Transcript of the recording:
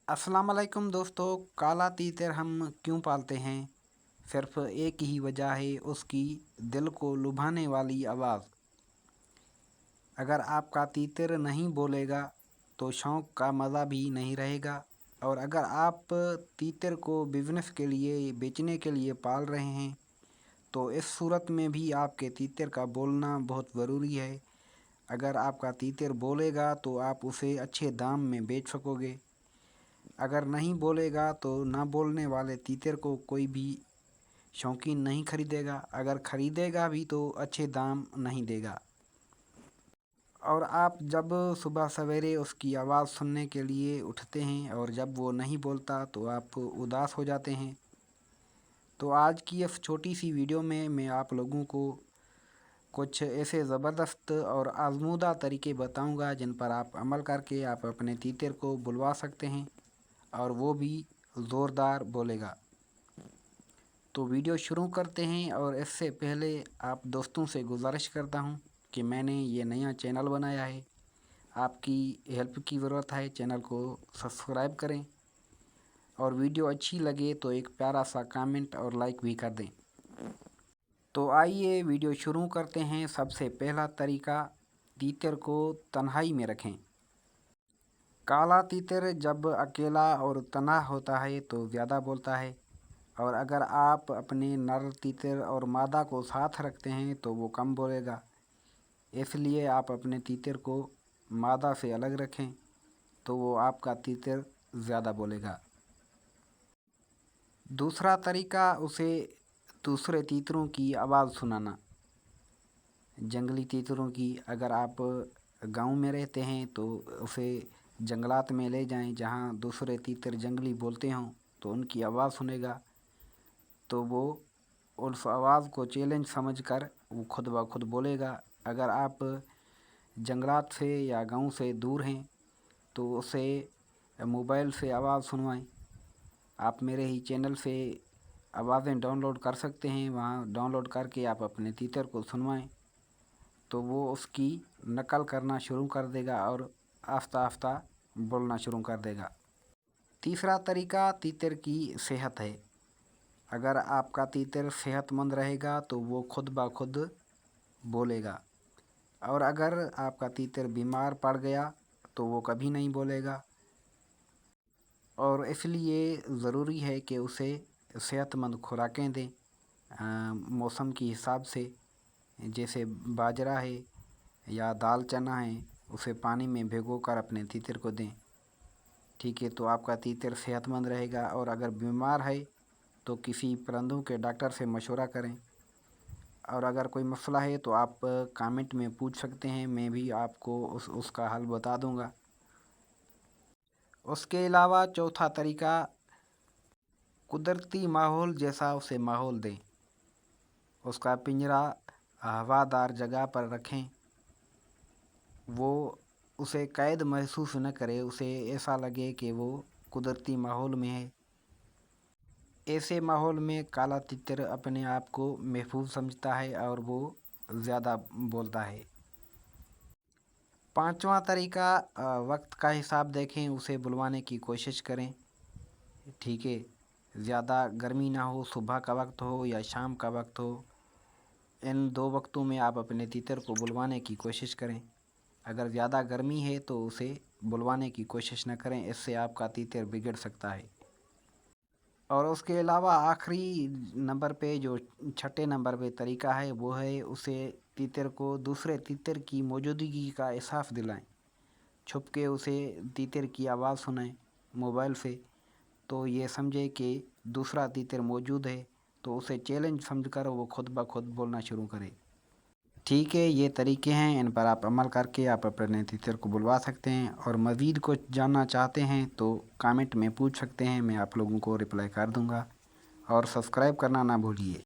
अस्सलाम वालेकुम दोस्तों। काला तीतर हम क्यों पालते हैं? सिर्फ एक ही वजह है, उसकी दिल को लुभाने वाली आवाज़। अगर आपका तीतर नहीं बोलेगा तो शौक़ का मज़ा भी नहीं रहेगा। और अगर आप तीतर को बिज़नेस के लिए बेचने के लिए पाल रहे हैं तो इस सूरत में भी आपके तीतर का बोलना बहुत ज़रूरी है। अगर आपका तीतर बोलेगा तो आप उसे अच्छे दाम में बेच सकोगे। अगर नहीं बोलेगा तो ना बोलने वाले तीतर को कोई भी शौकीन नहीं खरीदेगा। अगर खरीदेगा भी तो अच्छे दाम नहीं देगा। और आप जब सुबह सवेरे उसकी आवाज़ सुनने के लिए उठते हैं और जब वो नहीं बोलता तो आप उदास हो जाते हैं। तो आज की इस छोटी सी वीडियो में मैं आप लोगों को कुछ ऐसे ज़बरदस्त और आज़मूदा तरीके बताऊंगा जिन पर आप अमल करके आप अपने तीतर को बुलवा सकते हैं और वो भी ज़ोरदार बोलेगा। तो वीडियो शुरू करते हैं। और इससे पहले आप दोस्तों से गुजारिश करता हूं कि मैंने ये नया चैनल बनाया है, आपकी हेल्प की ज़रूरत है। चैनल को सब्सक्राइब करें और वीडियो अच्छी लगे तो एक प्यारा सा कमेंट और लाइक भी कर दें। तो आइए वीडियो शुरू करते हैं। सबसे पहला तरीका, तीतर को तन्हाई में रखें। काला तीतर जब अकेला और तन्हा होता है तो ज़्यादा बोलता है, और अगर आप अपने नर तीतर और मादा को साथ रखते हैं तो वो कम बोलेगा। इसलिए आप अपने तीतर को मादा से अलग रखें तो वो आपका तीतर ज़्यादा बोलेगा। दूसरा तरीका, उसे दूसरे तीतरों की आवाज़ सुनाना। जंगली तीतरों की, अगर आप गांव में रहते हैं तो उसे जंगलात में ले जाएं जहां दूसरे तीतर जंगली बोलते हों, तो उनकी आवाज़ सुनेगा तो वो उस आवाज़ को चैलेंज समझकर वो खुद ब खुद बोलेगा। अगर आप जंगलात से या गांव से दूर हैं तो उसे मोबाइल से आवाज़ सुनवाएं। आप मेरे ही चैनल से आवाज़ें डाउनलोड कर सकते हैं, वहां डाउनलोड करके आप अपने तीतर को सुनवाएं तो वो उसकी नकल करना शुरू कर देगा और आस्ता आस्ता बोलना शुरू कर देगा। तीसरा तरीका तीतर की सेहत है। अगर आपका तीतर सेहतमंद रहेगा तो वो खुद ब खुद बोलेगा, और अगर आपका तीतर बीमार पड़ गया तो वो कभी नहीं बोलेगा। और इसलिए ज़रूरी है कि उसे सेहतमंद खुराकें दें मौसम के हिसाब से। जैसे बाजरा है या दाल चना है, उसे पानी में भिगोकर अपने तीतर को दें। ठीक है, तो आपका तीतर सेहतमंद रहेगा। और अगर बीमार है तो किसी परिंदों के डॉक्टर से मशवरा करें। और अगर कोई मसला है तो आप कमेंट में पूछ सकते हैं, मैं भी आपको उसका हल बता दूंगा। उसके अलावा चौथा तरीका, कुदरती माहौल जैसा उसे माहौल दें। उसका पिंजरा हवादार जगह पर रखें, वो उसे कैद महसूस न करे, उसे ऐसा लगे कि वो कुदरती माहौल में है। ऐसे माहौल में काला तीतर अपने आप को महफूज समझता है और वो ज़्यादा बोलता है। पांचवा तरीका, वक्त का हिसाब देखें, उसे बुलवाने की कोशिश करें। ठीक है, ज़्यादा गर्मी ना हो, सुबह का वक्त हो या शाम का वक्त हो, इन दो वक्तों में आप अपने तीतर को बुलवाने की कोशिश करें। अगर ज़्यादा गर्मी है तो उसे बुलवाने की कोशिश न करें, इससे आपका तीतर बिगड़ सकता है। और उसके अलावा आखिरी नंबर पे, जो छठे नंबर पे तरीका है, वो है उसे तीतर को दूसरे तीतर की मौजूदगी का एहसास दिलाएं। छुप के उसे तीतर की आवाज़ सुनाएं मोबाइल से, तो ये समझे कि दूसरा तीतर मौजूद है, तो उसे चैलेंज समझकर वो खुद ब खुद बोलना शुरू करे। ठीक है, ये तरीके हैं, इन पर आप अमल करके आप अपने तीतर को बुलवा सकते हैं। और मज़ीद कुछ जानना चाहते हैं तो कमेंट में पूछ सकते हैं, मैं आप लोगों को रिप्लाई कर दूंगा। और सब्सक्राइब करना ना भूलिए।